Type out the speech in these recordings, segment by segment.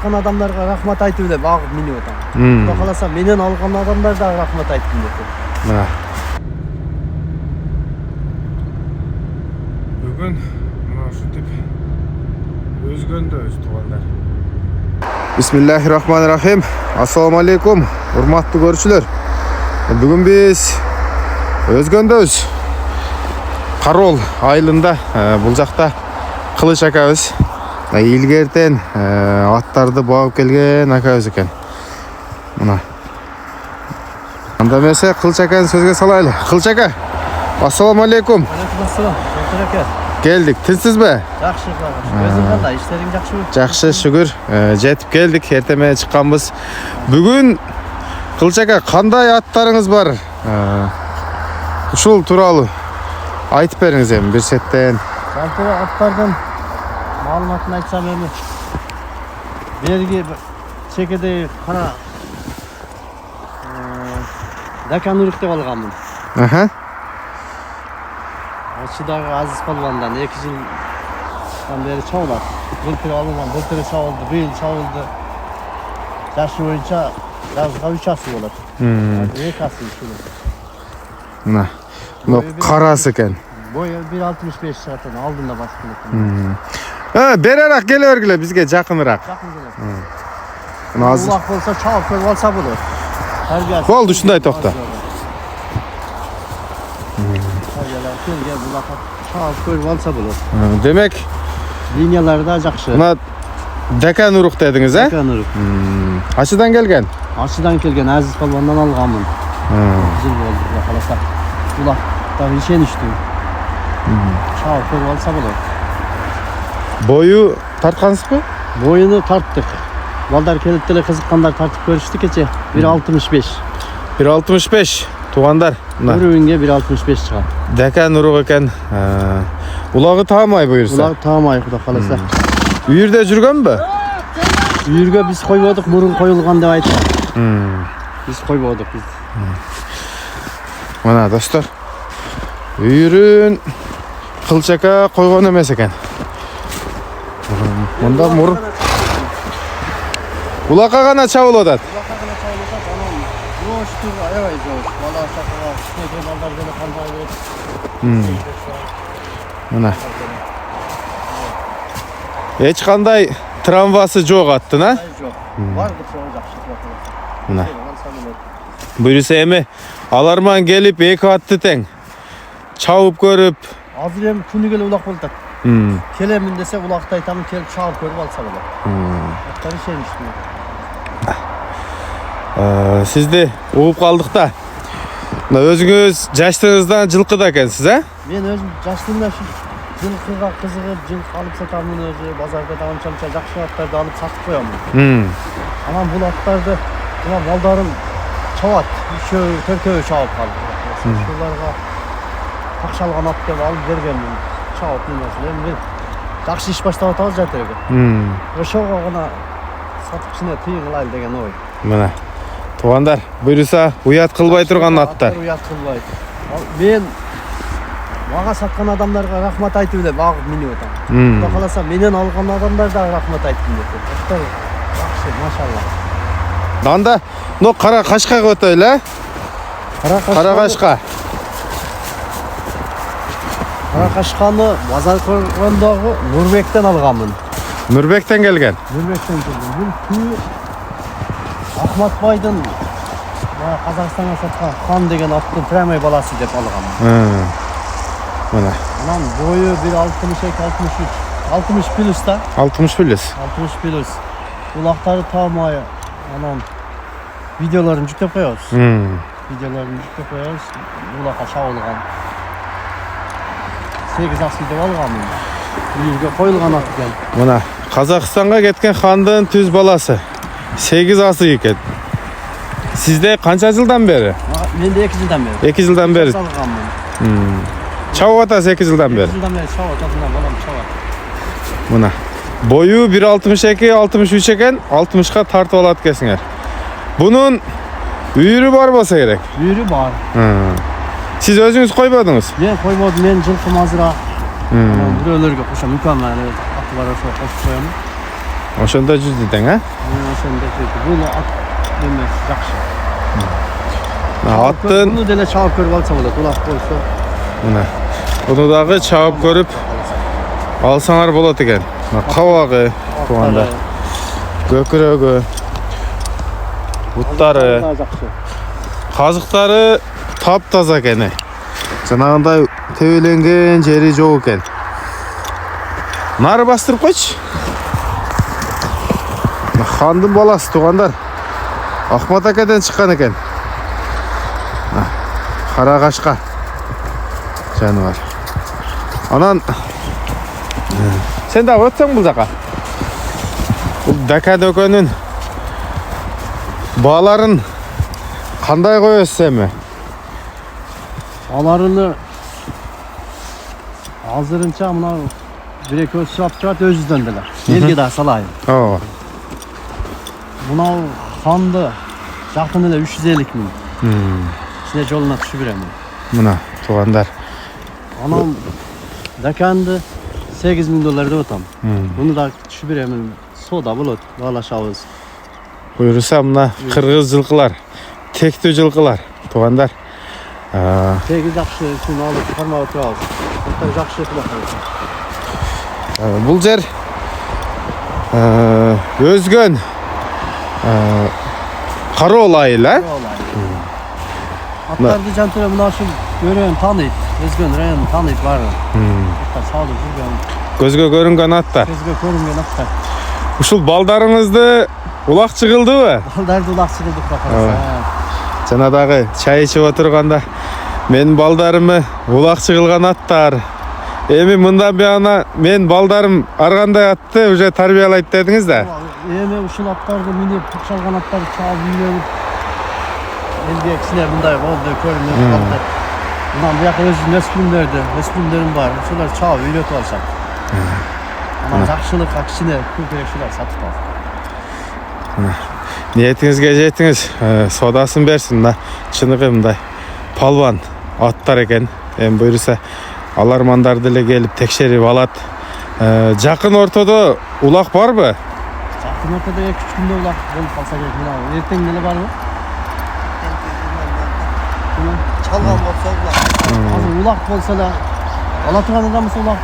сатқан адамдарға рахмат айтып деп ағып мініп отам. Құда қаласа менен алған адамдар да рахмат айттым деп. Мына. Бүгін мына ушинтип өзгөндө өз туугандар. Бисмиллахиррахманиррахим. Ассаламу алейкум, урматтуу көрүүчүлөр. Бүгүн биз өзгөндөбүз. Карол айылында бул жакта Кылыч акабыз илгертен аттарды багып келген акабыз экен. Мына. Анда эмесе Кылыч аканы сөзгө салайлы. Кылыч ака, ассаламу алейкум. Алейкум ассалам. Ака. Келдик. Тинсизби? Жакшы, өзүң кандай? Иштериң жакшыбы? Жакшы, шүгүр. Жетип келдик. Эртеме чыкканбыз. Бүгүн Кылыч ака кандай аттарыңыз бар? Ушул тууралуу айтып бериңиз эми бир сеттен. Жалпы аттардан маалыматын айтсам эми берги чекеде кара Даканурик деп алганмын. Аха. Ачыдагы Азиз Палвандан 2 жылдан бери чабылат. Былтыр алынган, былтыр чабылды, быйыл чабылды. Жашы боюнча жазга 3 асы болот. 2 асы ушул. Мына. Мына карасы экен. Бою 1.65 чыгат, алдында басып келет. Берерак келе бергиле бизге жакыныраак. Жакын келет. Мына азыр. Улак болсо чабып көрүп алса болот. Тарбиясы. Болду, ушундай токто. Тарбиялар келген улакка чабып көрүп алса болот. Демек, линиялары да жакшы. Мына Даканурик дедиңиз, Даканурик. Ачыдан келген? Ачыдан келген, Азиз Палвандан алганмын. Жыл болду, Куда каласа. Улактар ишеничтүү. Чабып көрүп алса болот. Бою тарткансызбы? Боюну тарттык. Балдар келип деле кызыккандар тартып көрүштү кече. 1.65. 1.65 туугандар. Мына Өрүнгө 1.65 чыгат. Даканурик экен. Улагы таамай буюрса. Улак таамай, Куда каласа. Үйүрдө жүргөнбү? Үйүргө биз койбодук, мурун коюлган деп айтат. Биз койбодук биз. Мына достор. Үйүрүн Кылыч ака койгон эмес экен. Мында мурун улакка гана чабылып атат. Улакка гана чабылып атат, анан жоошту, аябай жоош. Бала чакага кичинекей балдар деле кандай болот. Мына. Эч кандай травмасы жок аттын, а? Жок. Бардык жакшы болот. Мына. Буюрса эми алар менен келип эки атты тең чабып көрүп. Азыр эми күнү келе улак болуп атат. Келемин десе улакты айтамын, келип чабып көрүп алса болот. Аттар ишеничтүү. Сизди угуп калдык да. Мына өзүңүз жаштыгыңыздан жылкыда экенсиз, а? Мен өзүм жаштыгымда жылкыга кызыгып, жылкы алып сатамын өзү, базарда да анча жакшы аттарды алып сатып коёмун. Анан бул аттарды мына балдарым чабат, 3-4 чабып калды. Ушуларга акча алган ат деп алып бергенмин. Чабып менен эми жакшы иш баштап атабыз жатыр экен. Ошого гана сатып ичине тыйын кылайлы деген ой. Мына туугандар, буюрса уят кылбай турган аттар. Уят кылбай. Мен мага саткан адамдарга рахмат айтып деп агып минип атам. Куда каласа менен алган адамдар да рахмат айттым деп. Аттар жакшы, машалла. Анда но кара кашкага өтөйлү, а? Кара кашка. Кара кашканы базар көргөндөгү Нурбектен алганмын. Нурбектен келген. Нурбектен келген. Бул түү Ахматбайдын Казакстанга саткан Хан деген аттын прямой баласы деп алганмын. Мына. Анан бою 1.62-63. 60 плюс да. 60 плюс. 60 плюс. Улактары таамай. Анан видеолорун жүктөп коебуз. Видеолорун жүктөп коебуз. Улакка чабылган. 8 асы деп алганмын. Үйүргө коюлган ат экен. Мына Казакстанга кеткен хандын түз баласы. 8 асы экен. Сизде канча жылдан бери? Менде 2 жылдан бери. 2 жылдан бери. Чабып атасыз 2 жылдан бери. 2 жылдан бери чабып атат, балам чабат. Мына. Бою 1.62-63 экен, 60ка тартып алат экенсиңер. Бунун үйүрү бар болсо керек. Үйүрү бар. Siz özünüz koymadınız. Ben koymadım, ben жылқы мазыра. Біреулерге қоша мүкәмәл атылар ошо кошуп коёмун. Ошондо жүрдү дең, а? Ошондо жүрдү. Бул ат эмес, жакшы. Аттын Буну деле чаап көрүп алса болот, улак болсо. мына буну дагы чаап көрүп алсаңар болот экен. Кабагы, туугандар, көкүрөгү, буттары, Жакшы. казыктары таптаза экен. Жанагындай тебеленген жери жок экен. Нары бастырып койчу. Хандын баласы туугандар. Ахмат акеден чыккан экен. Кара кашка жаныбар. Анан сен дагы өтсөң бул жака. Бул Дака дөкөнүн бааларын кандай коесуз эми? Аларыны азырынча мына бир экөөсү сұрап турат өзүбүздөн деле. Элге да салайын. Ооба. Мынау ханды жакын эле 350 миң. Ичине жолуна түшүп берем. Мына туугандар. Анан Даканды 8 миң доллар деп атам. Буну да түшүп берем. Сода болот, баалашабыз. Буюрса мына кыргыз жылкылар, тектүү жылкылар туугандар. Теги жакшы үчүн алып кармап турабыз. Мындай жакшы кылат. Бул жер өзгөн Кароол айыл, а? Аттарды жантыра мына ушул көрөн тааныйт. Өзгөн районун тааныйт баары. Аттар салып жүргөн. Көзгө көрүнгөн аттар. Көзгө көрүнгөн аттар. Ушул балдарыңызды улак чыгылдыбы? Балдарды улак чыгылдык бакарса. Жана дагы чай ичип отурганда менин балдарымы улак чыгылган аттар. Эми мындан буяна мен балдарым ар кандай атты уже тарбиялайт дедиңиз да. Эми ушул аттарды минип тукшалган аттарды чаап үйлөнүп элге кичине мындай болду көрүнүп калды. Мындан бияка өзүнүн өспүрүмдөрүм бар. Ошолор чаап үйлөтүп алышат. Анан жакшылыкка кичине пул керек шулар сатып ал. Ниетиңизге жетиңиз, содасын берсин да. Чыныгы мындай палван аттар экен. Эми буюрса алармандар деле келип текшерип алат. Жакын ортодо улак барбы? Жакын ортодо 2-3 күндө улак болуп калса керек. Мына эртең деле барбы? Чалган болсо улак. Азыр улак болсо да ала турган адамыбыз улак.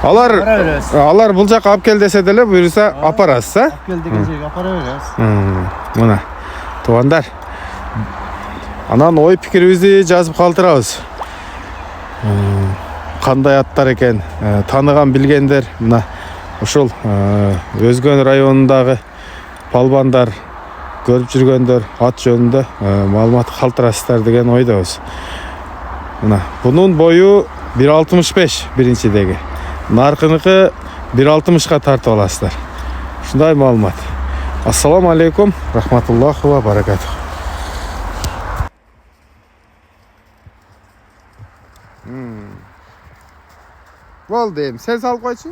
Алар бул жака алып кел десе деле буюрса апарасыз, а? Алып кел деген жерге апара беребиз. Мына туугандар. Анан ой пикирибизди жазып калтырабыз. Кандай аттар экен, таныган билгендер мына ушул Өзгөн районундагы палбандар көрүп жүргөндөр ат жөнүндө маалымат калтырасыздар деген ойдобуз. Мына бунун бою 1.65 биринчидеги. Наркыныкы 1.60га тартып аласыздар. Ушундай маалымат. Ассаламу алейкум, рахматуллахи ва баракатух. Болду эми, сен салып койчу.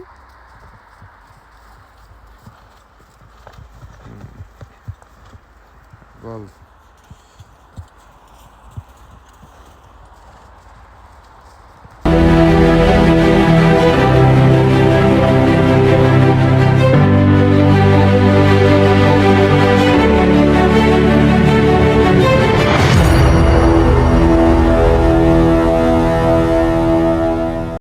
Болду.